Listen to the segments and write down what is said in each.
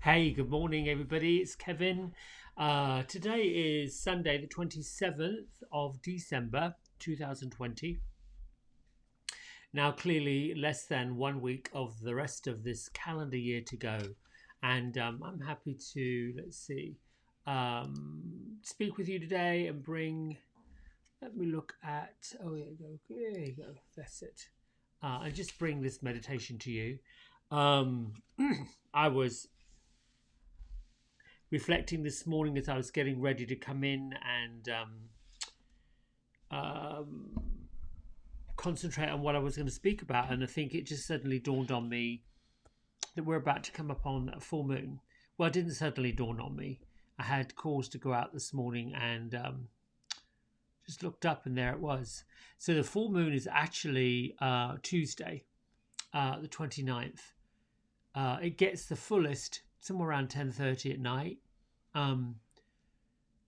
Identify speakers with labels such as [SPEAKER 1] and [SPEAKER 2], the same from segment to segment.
[SPEAKER 1] Hey, good morning, everybody. It's Kevin. Today is Sunday, the 27th of December, 2020. Now, clearly, less than 1 week of the rest of this calendar year to go. And I'm happy to, speak with you today and let me look at, there you go, that's it. And just bring this meditation to you. I was reflecting this morning as I was getting ready to come in and concentrate on what I was going to speak about. And I think it just suddenly dawned on me that we're about to come upon a full moon. Well, it didn't suddenly dawn on me. I had cause to go out this morning and just looked up, and there it was. So the full moon is actually Tuesday, the 29th. It gets the fullest somewhere around 10:30 at night.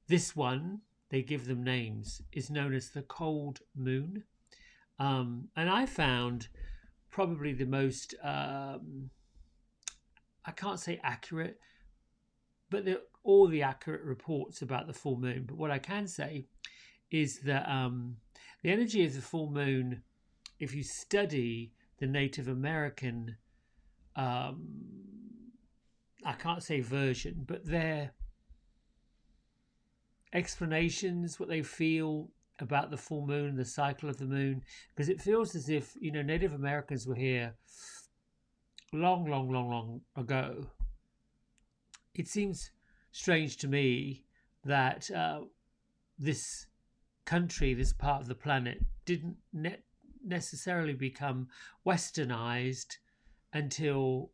[SPEAKER 1] This one, they give them names, is known as the cold moon. And I found probably the most, I can't say accurate, but all the accurate reports about the full moon. But what I can say is that the energy of the full moon, if you study the Native American, I can't say version, but their explanations, what they feel about the full moon, the cycle of the moon, because it feels as if, Native Americans were here long ago. It seems strange to me that this country, this part of the planet, didn't necessarily become westernized until,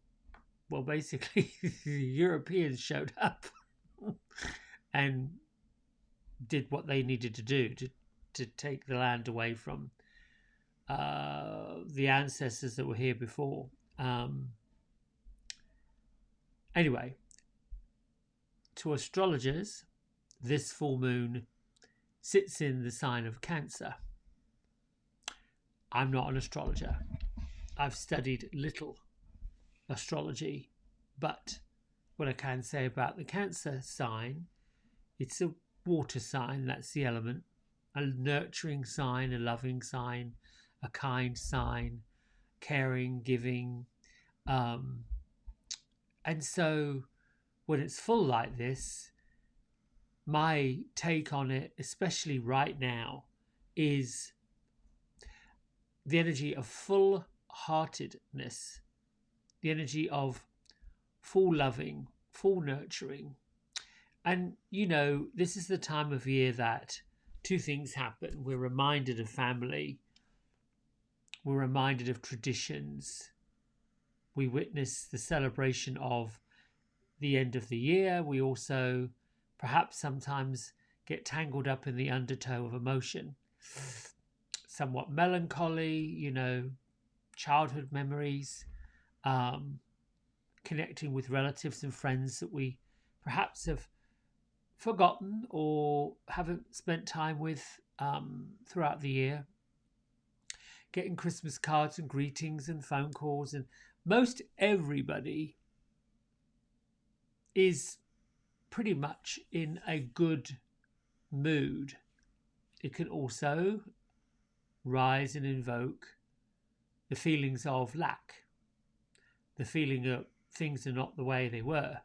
[SPEAKER 1] well, basically the Europeans showed up and did what they needed to do to take the land away from the ancestors that were here before. Anyway, to astrologers, this full moon sits in the sign of Cancer. I'm not an astrologer. I've studied little astrology, but what I can say about the Cancer sign, it's a water sign, that's the element, a nurturing sign, a loving sign, a kind sign, caring, giving. And so when it's full like this, my take on it, especially right now, is the energy of full heartedness, the energy of full loving, full nurturing. And, this is the time of year that two things happen. We're reminded of family. We're reminded of traditions. We witness the celebration of the end of the year. We also perhaps sometimes get tangled up in the undertow of emotion. Somewhat melancholy, childhood memories, connecting with relatives and friends that we perhaps have forgotten or haven't spent time with throughout the year. Getting Christmas cards and greetings and phone calls, and most everybody is pretty much in a good mood. It can also rise and invoke the feelings of lack, the feeling that things are not the way they were.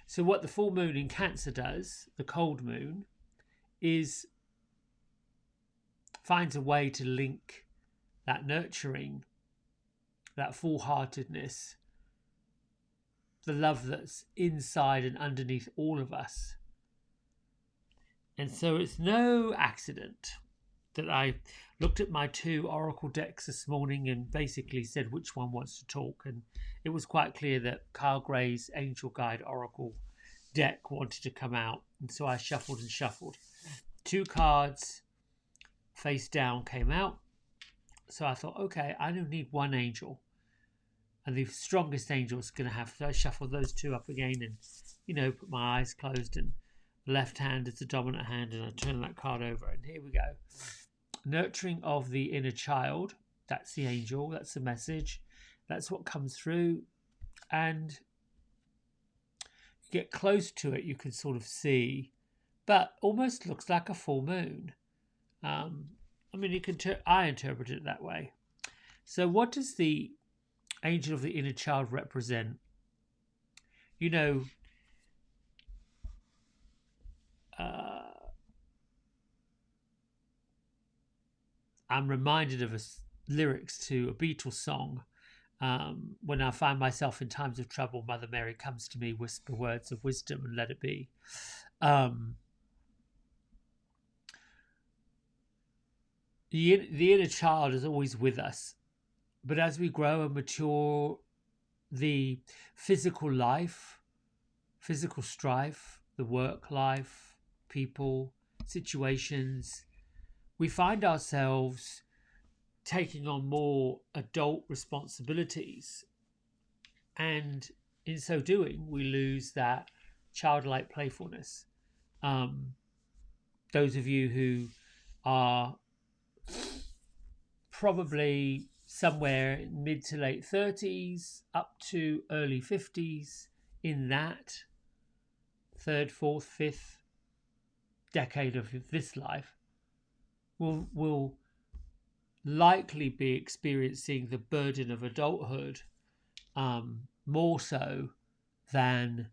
[SPEAKER 1] So what the full moon in Cancer does, the cold moon, is finds a way to link that nurturing, that full-heartedness, the love that's inside and underneath all of us. And so it's no accident that I looked at my two oracle decks this morning and basically said which one wants to talk. And it was quite clear that Carl Gray's Angel Guide Oracle deck wanted to come out. And so I shuffled and shuffled. Two cards face down came out. So I thought, okay, I don't need one angel. And the strongest angel is going to have to shuffle those two up again and, put my eyes closed, and the left hand is the dominant hand, and I turn that card over, and here we go. Nurturing of the inner child, that's the angel, that's the message. That's what comes through. And you get close to it, you can sort of see, but almost looks like a full moon. I mean, I interpret it that way. So, what does the angel of the inner child represent? You know, I'm reminded of lyrics to a Beatles song. When I find myself in times of trouble, Mother Mary comes to me, whisper words of wisdom, and let it be. The inner child is always with us, but as we grow and mature, the physical life, physical strife, the work life, people, situations, we find ourselves taking on more adult responsibilities. And in so doing, we lose that childlike playfulness. Those of you who are probably somewhere mid to late 30s up to early 50s, in that third, fourth, fifth decade of this life, will likely be experiencing the burden of adulthood more so than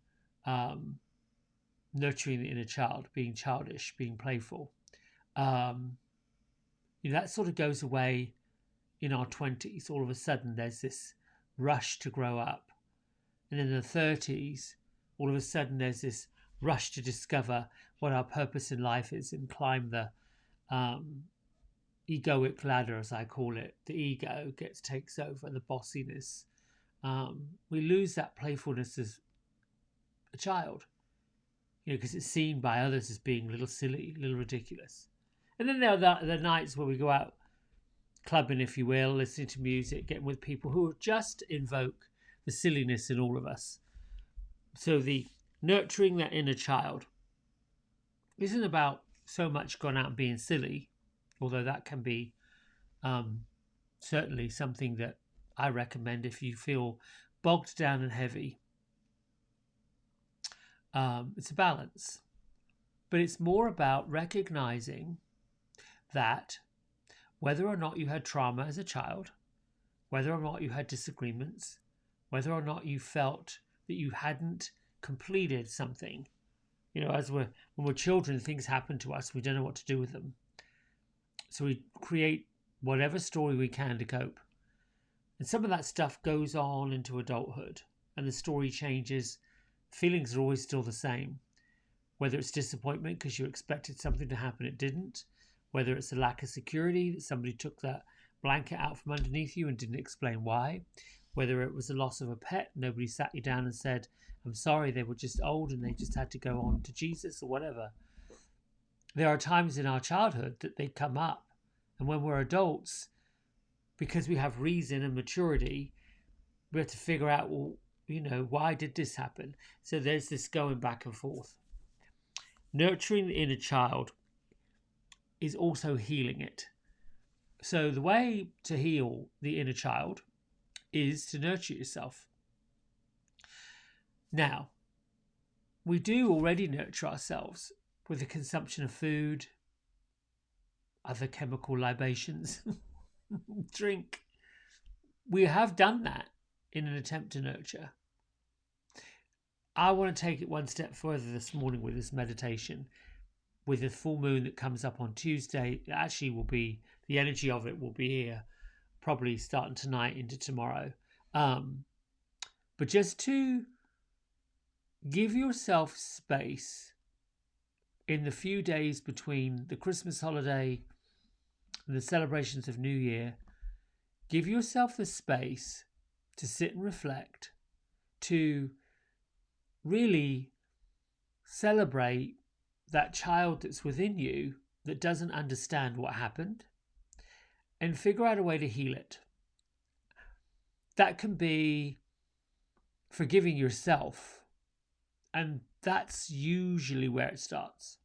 [SPEAKER 1] nurturing the inner child, being childish, being playful. That sort of goes away in our 20s. All of a sudden, there's this rush to grow up. And in the 30s, all of a sudden, there's this rush to discover what our purpose in life is and climb the egoic ladder, as I call it. The ego takes over, the bossiness. We lose that playfulness as a child, because it's seen by others as being a little silly, a little ridiculous. And then there are the nights where we go out clubbing, if you will, listening to music, getting with people who just invoke the silliness in all of us. So the nurturing that inner child isn't about so much going out and being silly, although that can be certainly something that I recommend if you feel bogged down and heavy. It's a balance, but it's more about recognizing that whether or not you had trauma as a child, whether or not you had disagreements, whether or not you felt that you hadn't completed something, when we're children, things happen to us, we don't know what to do with them. So we create whatever story we can to cope. And some of that stuff goes on into adulthood, and the story changes. Feelings are always still the same. Whether it's disappointment because you expected something to happen, it didn't. Whether it's a lack of security, that somebody took that blanket out from underneath you and didn't explain why. Whether it was the loss of a pet, nobody sat you down and said, I'm sorry, they were just old and they just had to go on to Jesus or whatever. There are times in our childhood that they come up. And when we're adults, because we have reason and maturity, we have to figure out, why did this happen? So there's this going back and forth. Nurturing the inner child is also healing it. So the way to heal the inner child is to nurture yourself. Now, we do already nurture ourselves with the consumption of food, other chemical libations, drink. We have done that in an attempt to nurture. I want to take it one step further this morning with this meditation. With the full moon that comes up on Tuesday, it actually will be, the energy of it will be here, probably starting tonight into tomorrow. But just to give yourself space in the few days between the Christmas holiday and the celebrations of New Year, give yourself the space to sit and reflect, to really celebrate that child that's within you that doesn't understand what happened, and figure out a way to heal it. That can be forgiving yourself, and that's usually where it starts.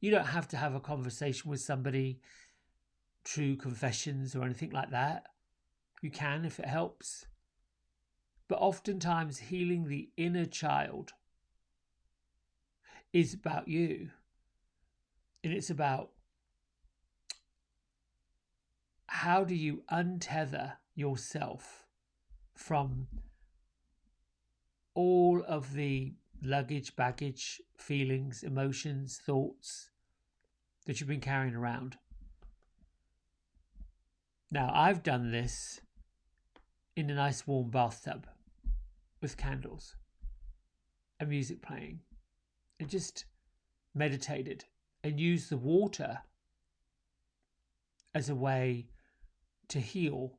[SPEAKER 1] You don't have to have a conversation with somebody, true confessions or anything like that. You can if it helps. But oftentimes healing the inner child is about you. And it's about how do you untether yourself from all of the luggage, baggage, feelings, emotions, thoughts that you've been carrying around. Now, I've done this in a nice warm bathtub with candles and music playing, and just meditated and used the water as a way to heal,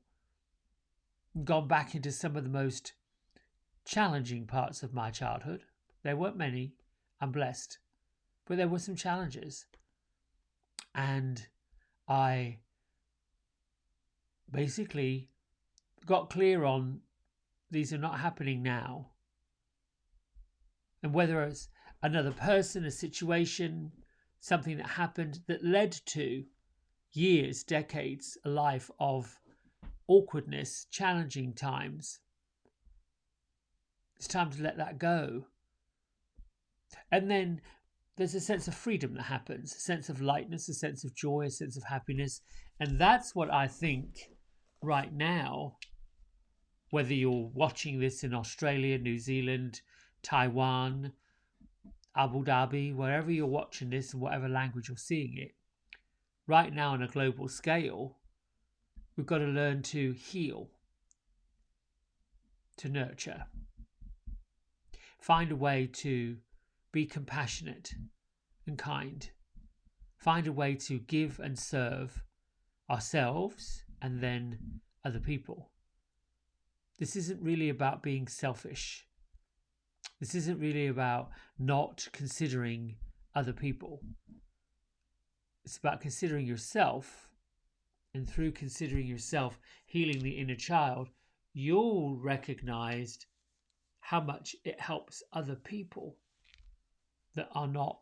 [SPEAKER 1] gone back into some of the most challenging parts of my childhood. There weren't many, I'm blessed, but there were some challenges. And I basically got clear on these are not happening now. And whether it's another person, a situation, something that happened that led to years, decades, a life of awkwardness, challenging times, it's time to let that go. And then there's a sense of freedom that happens, a sense of lightness, a sense of joy, a sense of happiness. And that's what I think right now, whether you're watching this in Australia, New Zealand, Taiwan, Abu Dhabi, wherever you're watching this and whatever language you're seeing it, right now on a global scale, we've got to learn to heal, to nurture, find a way to be compassionate and kind, find a way to give and serve ourselves and then other people. This isn't really about being selfish. This isn't really about not considering other people. It's about considering yourself, and through considering yourself, healing the inner child, you'll recognize how much it helps other people that are not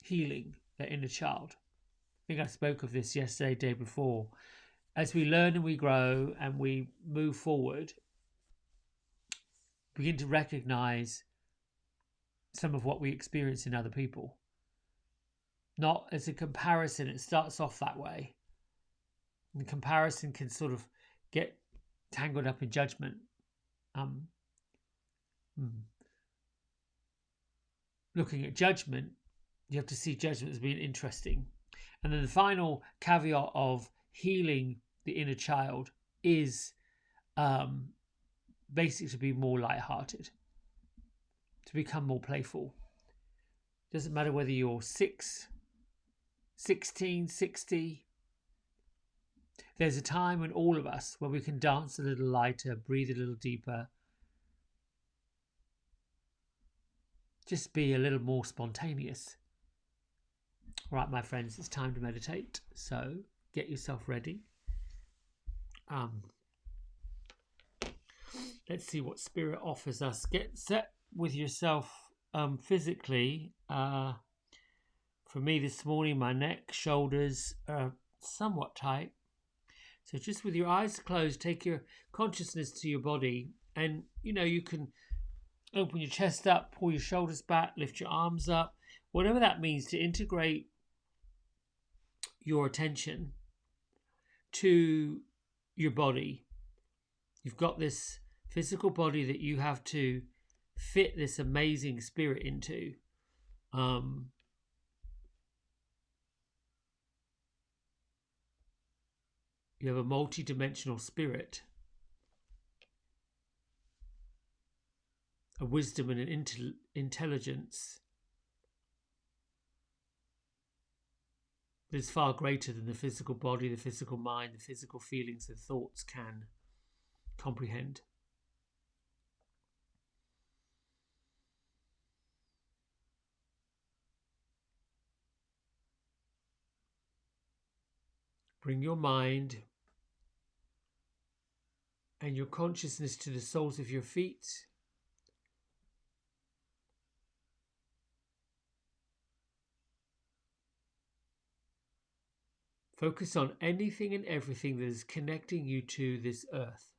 [SPEAKER 1] healing their inner child. I think I spoke of this yesterday, day before. As we learn and we grow and we move forward, begin to recognize some of what we experience in other people. Not as a comparison, it starts off that way. And comparison can sort of get tangled up in judgment. Looking at judgment, you have to see judgment as being interesting. And then the final caveat of healing the inner child is basically to be more lighthearted, to become more playful. Doesn't matter whether you're 6, 16, 60. There's a time in all of us where we can dance a little lighter, breathe a little deeper, just be a little more spontaneous. All right, my friends, it's time to meditate. So get yourself ready. Let's see what Spirit offers us. Get set with yourself physically. For me this morning, my neck, shoulders are somewhat tight. So just with your eyes closed, take your consciousness to your body, and you can open your chest up, pull your shoulders back, lift your arms up, whatever that means, to integrate your attention to your body. You've got this physical body that you have to fit this amazing spirit into. You have a multi-dimensional spirit, a wisdom and an intelligence that is far greater than the physical body, the physical mind, the physical feelings and thoughts can comprehend. Bring your mind and your consciousness to the soles of your feet. Focus on anything and everything that is connecting you to this earth.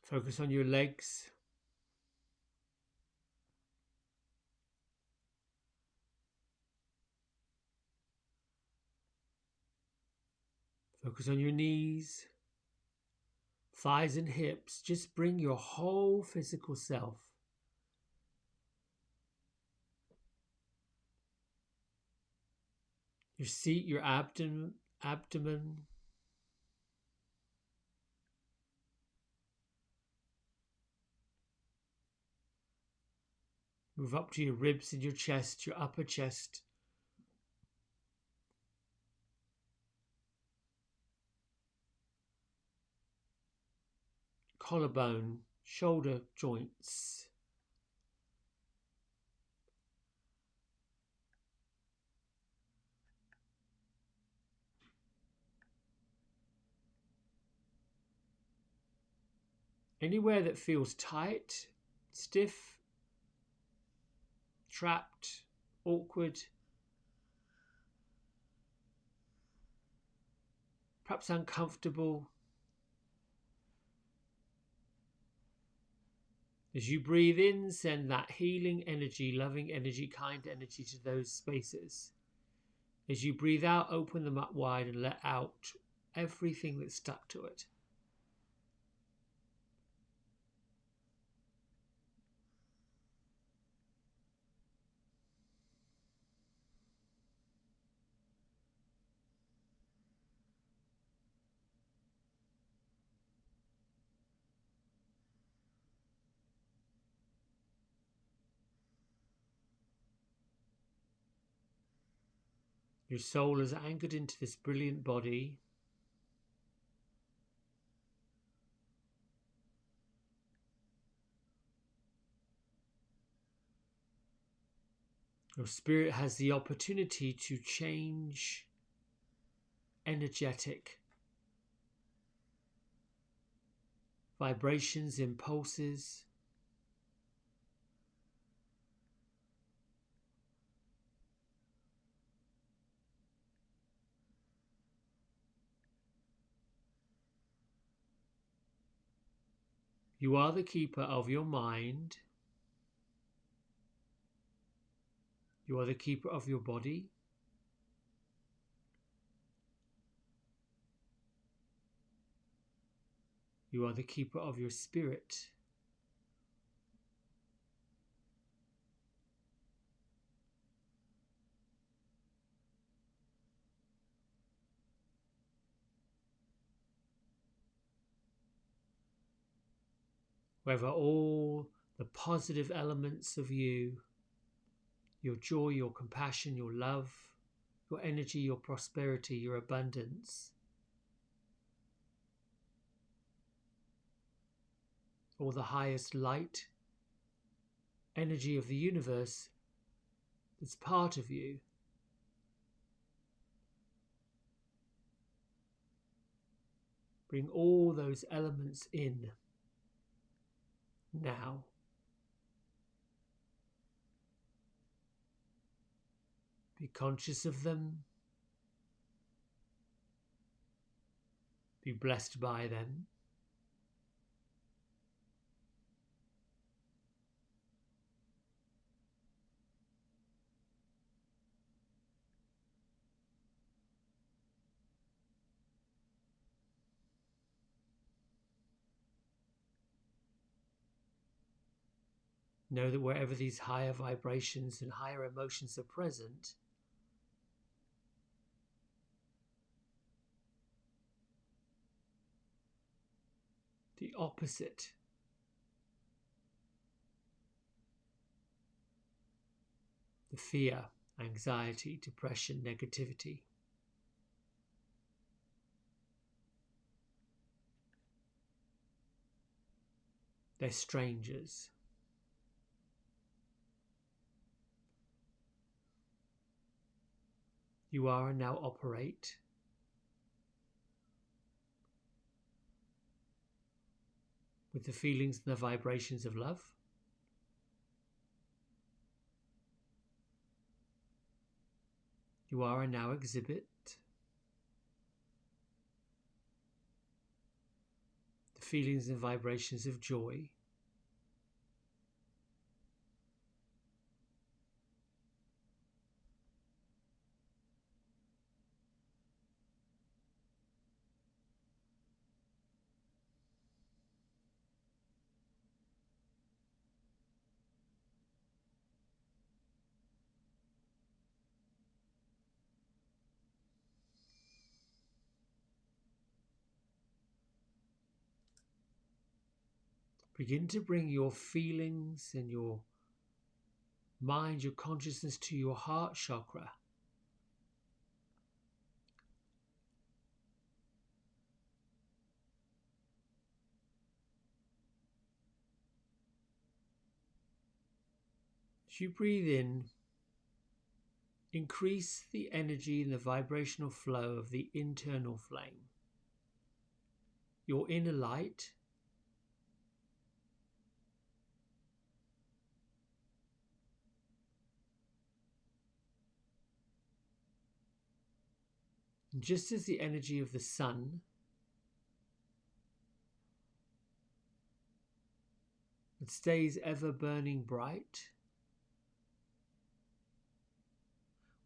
[SPEAKER 1] Focus on your legs. Focus on your knees, thighs and hips. Just bring your whole physical self. Your seat, your abdomen. Move up to your ribs and your chest, your upper chest. Collarbone, shoulder joints. Anywhere that feels tight, stiff, trapped, awkward, perhaps uncomfortable. As you breathe in, send that healing energy, loving energy, kind energy to those spaces. As you breathe out, open them up wide and let out everything that's stuck to it. Your soul is anchored into this brilliant body. Your spirit has the opportunity to change energetic vibrations, impulses. You are the keeper of your mind. You are the keeper of your body. You are the keeper of your spirit. Whether all the positive elements of you, your joy, your compassion, your love, your energy, your prosperity, your abundance, or the highest light, energy of the universe that's part of you. Bring all those elements in now. Be conscious of them. Be blessed by them. Know that wherever these higher vibrations and higher emotions are present, the opposite, the fear, anxiety, depression, negativity, they're strangers. you are and now operate with the feelings and the vibrations of love. You are and now exhibit the feelings and vibrations of joy. Begin to bring your feelings and your mind, your consciousness to your heart chakra. As you breathe in, increase the energy and the vibrational flow of the internal flame, your inner light. And just as the energy of the sun that stays ever burning bright,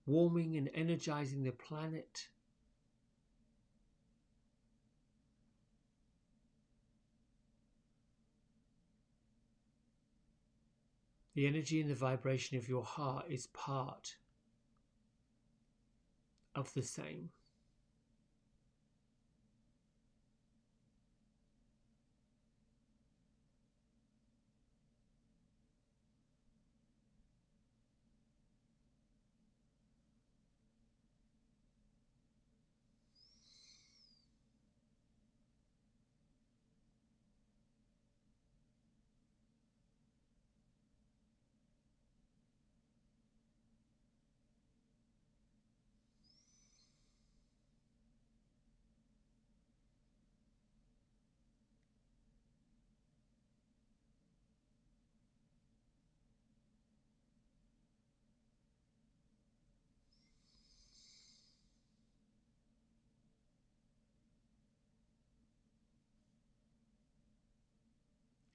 [SPEAKER 1] warming and energizing the planet, the energy and the vibration of your heart is part of the same.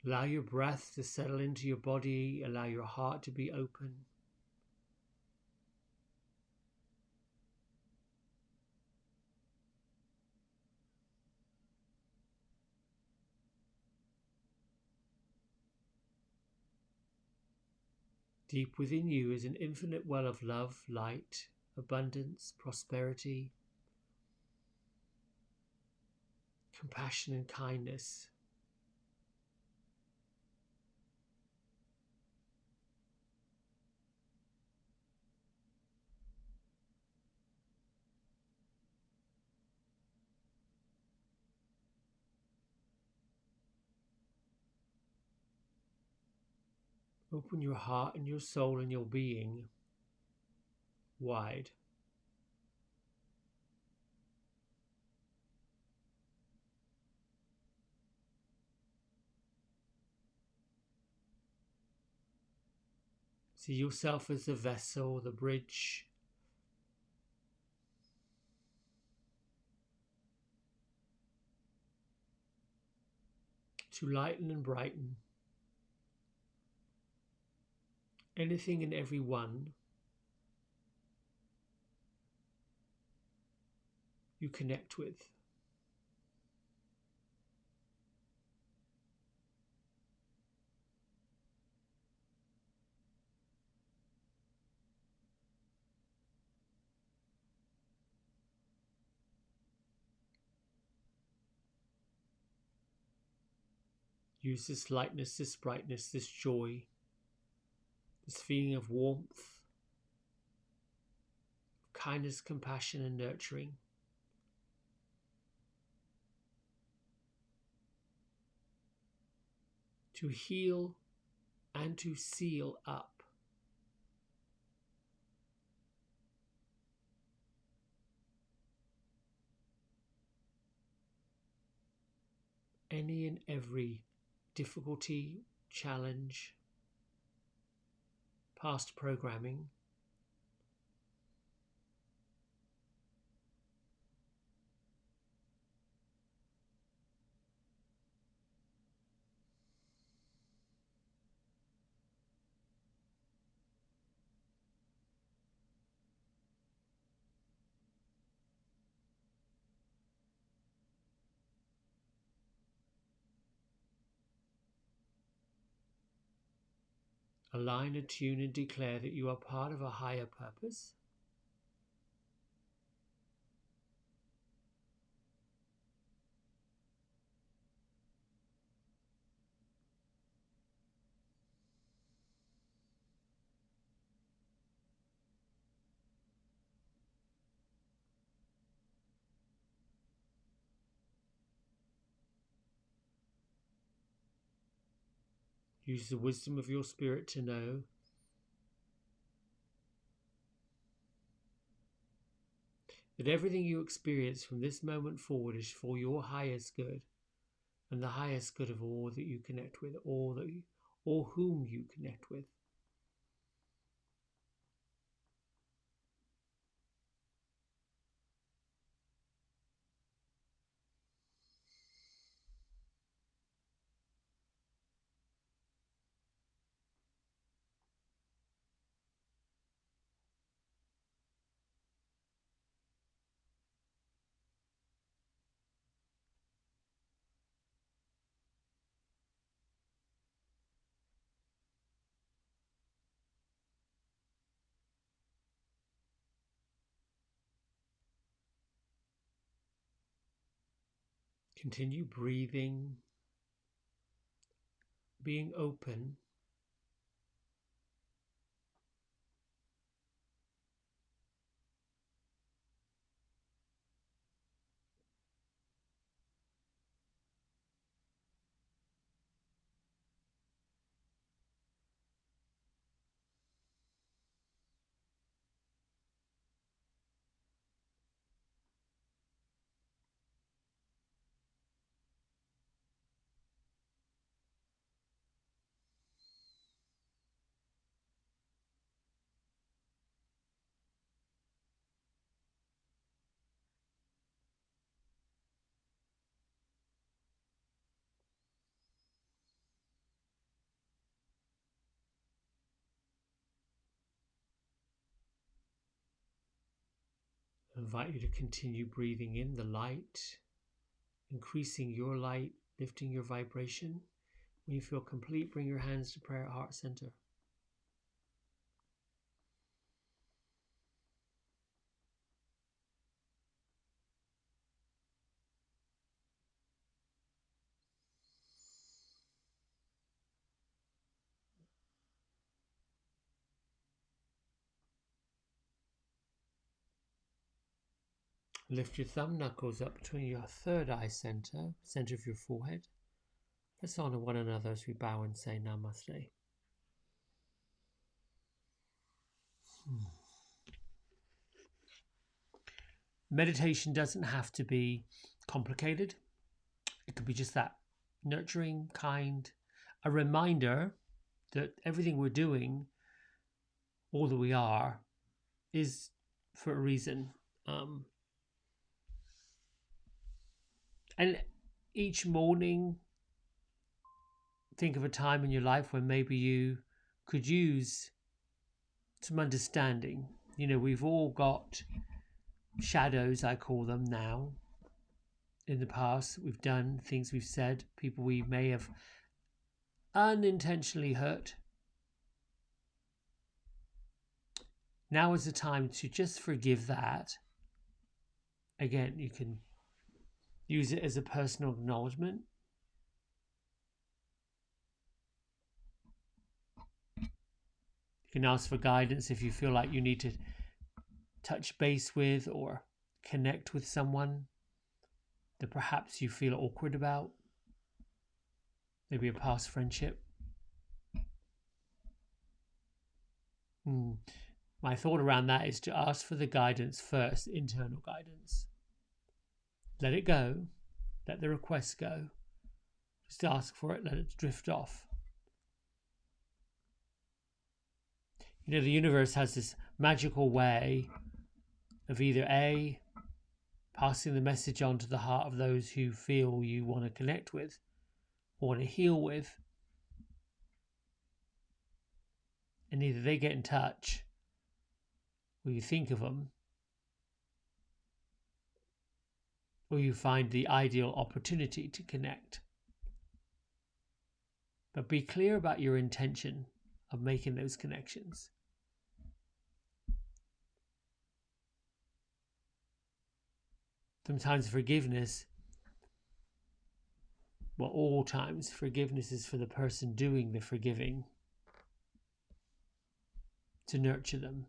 [SPEAKER 1] Allow your breath to settle into your body. Allow your heart to be open. Deep within you is an infinite well of love, light, abundance, prosperity, compassion and kindness. Open your heart and your soul and your being wide. See yourself as the vessel, the bridge to lighten and brighten anything and everyone you connect with. Use this lightness, this brightness, this joy, this feeling of warmth, kindness, compassion and nurturing to heal and to seal up any and every difficulty, challenge, past programming, align, attune, and declare that you are part of a higher purpose. Use the wisdom of your spirit to know that everything you experience from this moment forward is for your highest good and the highest good of all that you connect with, or whom you connect with. Continue breathing, being open, I invite you to continue breathing in the light, increasing your light, lifting your vibration. When you feel complete, bring your hands to prayer at heart center. Lift your thumb knuckles up between your third eye center of your forehead. Let's honor one another as we bow and say Namaste. Meditation doesn't have to be complicated. It could be just that nurturing, kind, a reminder that everything we're doing, all that we are, is for a reason. And each morning, think of a time in your life when maybe you could use some understanding. You know, we've all got shadows, I call them now. In the past, we've done things, we've said, people we may have unintentionally hurt. Now is the time to just forgive that. Again, you can use it as a personal acknowledgement. You can ask for guidance if you feel like you need to touch base with or connect with someone that perhaps you feel awkward about. Maybe a past friendship. My thought around that is to ask for the guidance first, internal guidance. Let it go. Let the request go. Just ask for it, let it drift off. You know, the universe has this magical way of either A, passing the message on to the heart of those who feel you want to connect with or want to heal with, and either they get in touch or you think of them, or you find the ideal opportunity to connect. But be clear about your intention of making those connections. Sometimes forgiveness, well, all times, forgiveness is for the person doing the forgiving, to nurture them.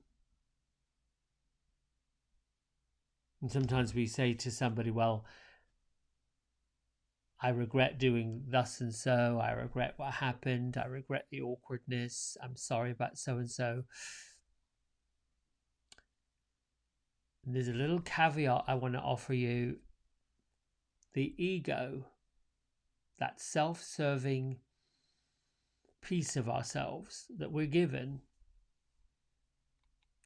[SPEAKER 1] And sometimes we say to somebody, well, I regret doing thus and so, I regret what happened, I regret the awkwardness, I'm sorry about so and so. And there's a little caveat I want to offer you. The ego, that self-serving piece of ourselves that we're given,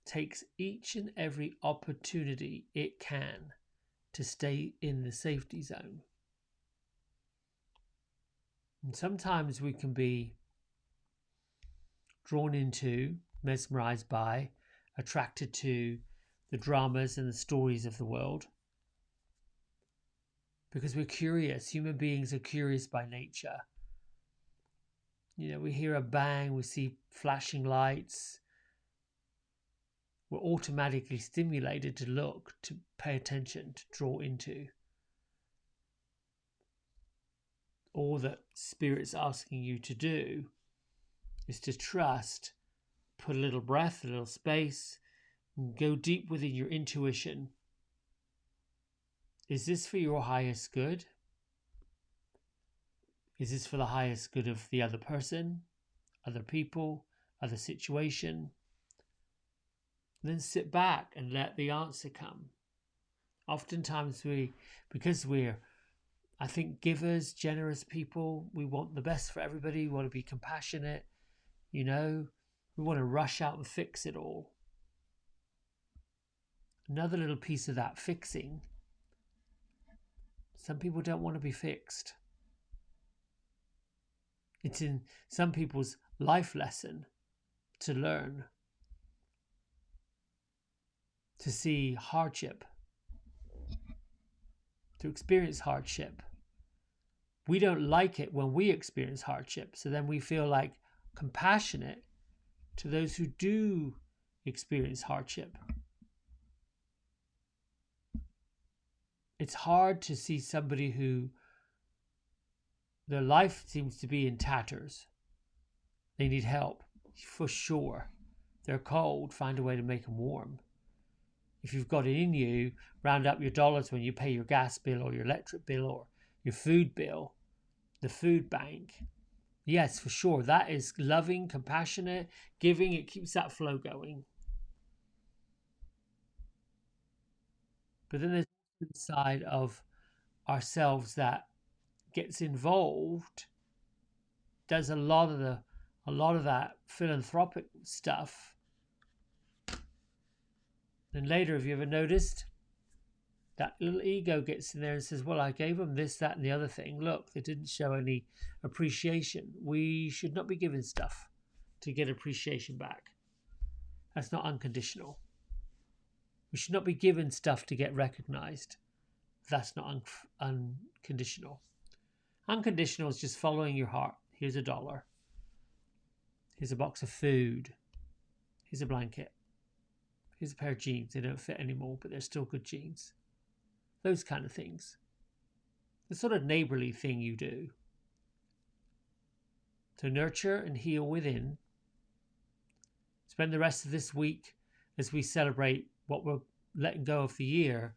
[SPEAKER 1] takes each and every opportunity it can to stay in the safety zone. And sometimes we can be drawn into, mesmerized by, attracted to the dramas and the stories of the world because we're curious. Human beings are curious by nature. You know, we hear a bang, we see flashing lights. We're automatically stimulated to look, to pay attention, to draw into. All that Spirit's asking you to do is to trust, put a little breath, a little space, and go deep within your intuition. Is this for your highest good? Is this for the highest good of the other person, other people, other situation? And then sit back and let the answer come. Oftentimes because we're, I think, givers, generous people, we want the best for everybody, we want to be compassionate, you know, we want to rush out and fix it all. Another little piece of that fixing, some people don't want to be fixed. It's in some people's life lesson to learn to see hardship, to experience hardship. We don't like it when we experience hardship, so then we feel like compassionate to those who do experience hardship. It's hard to see somebody who their life seems to be in tatters. They need help, for sure. They're cold, find a way to make them warm. If you've got it in you, round up your dollars when you pay your gas bill or your electric bill or your food bill, the food bank. Yes, for sure. That is loving, compassionate, giving. It keeps that flow going. But then there's the side of ourselves that gets involved, does a lot of that philanthropic stuff. And later, have you ever noticed that little ego gets in there and says, well, I gave them this, that, and the other thing. Look, they didn't show any appreciation. We should not be given stuff to get appreciation back. That's not unconditional. We should not be given stuff to get recognized. That's not unconditional. Unconditional is just following your heart. Here's $1. Here's a box of food. Here's a blanket. Here's a pair of jeans. They don't fit anymore, but they're still good jeans. Those kind of things. The sort of neighborly thing you do to nurture and heal within. Spend the rest of this week as we celebrate what we're letting go of the year,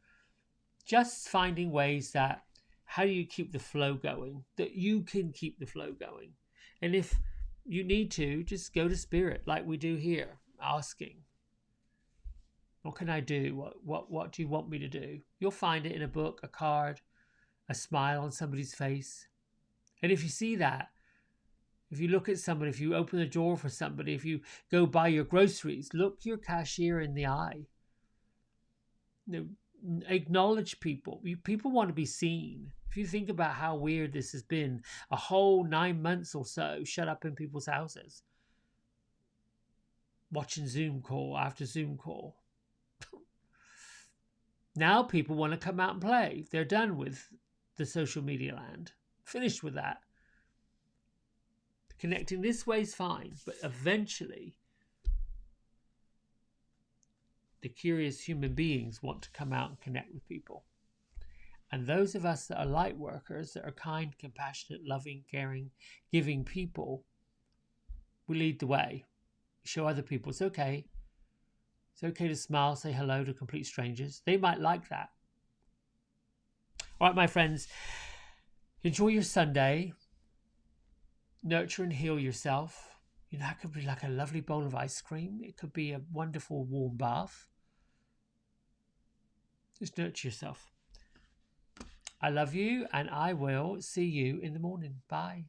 [SPEAKER 1] just finding ways that how do you keep the flow going, that you can keep the flow going. And if you need to, just go to Spirit like we do here, asking, what can I do? What do you want me to do? You'll find it in a book, a card, a smile on somebody's face, And if you see that, if you look at somebody, if you open the door for somebody, if you go buy your groceries, look your cashier in the eye. Acknowledge people. People want to be seen. If you think about how weird this has been, a whole 9 months or so shut up in people's houses, watching Zoom call after Zoom call. Now people want to come out and play. They're done with the social media land. Finished with that. Connecting this way is fine, but eventually the curious human beings want to come out and connect with people. And those of us that are light workers, that are kind, compassionate, loving, caring, giving people, we lead the way. Show other people it's okay. It's okay to smile, say hello to complete strangers. They might like that. All right, my friends, enjoy your Sunday. Nurture and heal yourself. You know, that could be like a lovely bowl of ice cream. It could be a wonderful warm bath. Just nurture yourself. I love you, and I will see you in the morning. Bye.